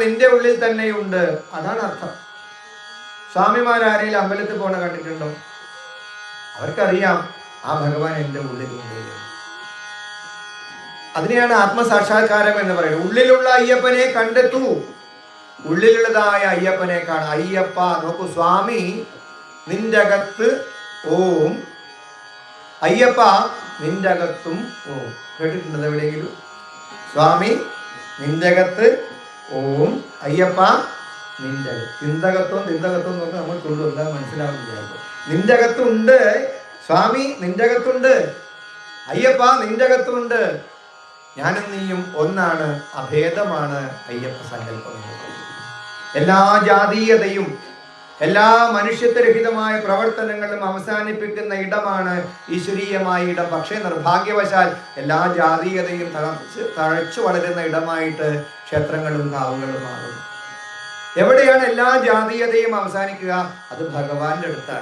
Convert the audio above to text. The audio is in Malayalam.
നിന്റെ ഉള്ളിൽ തന്നെയുണ്ട്. അതാണ് അർത്ഥം. സ്വാമിമാരാരെങ്കിലും അമ്പലത്തിൽ പോണ കണ്ടിട്ടുണ്ടോ? അവർക്കറിയാം ആ ഭഗവാൻ എൻ്റെ ഉള്ളിലുണ്ട്. അതിനെയാണ് ആത്മസാക്ഷാത്കാരം എന്ന് പറയുന്നത്. ഉള്ളിലുള്ള അയ്യപ്പനെ കണ്ടെത്തൂ. ഉള്ളിലുള്ളതായ അയ്യപ്പനെ കാണാം. അയ്യപ്പ നോക്കൂ, സ്വാമി നിന്റെ അകത്ത് ഓം, അയ്യപ്പ നിന്റെ അകത്തും ഓം. കേട്ടിട്ടുണ്ടത് എവിടെയെങ്കിലും? സ്വാമി നിന്റെ അകത്ത് ഓം, അയ്യപ്പ നിന്റെ അകത്ത്. തിന്തകത്വം തിന്തകത്വം എന്ന് പറഞ്ഞാൽ നമ്മൾ തൊഴിൽ എന്താ മനസ്സിലാവുന്നില്ല. നിന്റെ അകത്തുണ്ട് സ്വാമി, നിന്റെ അകത്തുണ്ട് അയ്യപ്പ, നിന്റെ അകത്തുണ്ട്. ഞാനും നീയും ഒന്നാണ്, അഭേദമാണ് അയ്യപ്പ സങ്കല്പം എന്ന് പറയുന്നത്. എല്ലാ ജാതീയതയും എല്ലാ മനുഷ്യത്വരഹിതമായ പ്രവർത്തനങ്ങളും അവസാനിപ്പിക്കുന്ന ഇടമാണ് ഈശ്വരീയമായ ഇടം. പക്ഷേ നിർഭാഗ്യവശാൽ എല്ലാ ജാതീയതയും തഴച്ചു വളരുന്ന ഇടമായിട്ട് ക്ഷേത്രങ്ങളും കാവുകളും മാറുന്നു. എവിടെയാണ് എല്ലാ ജാതീയതയും അവസാനിക്കുക? അത് ഭഗവാന്റെ അടുത്താണ്.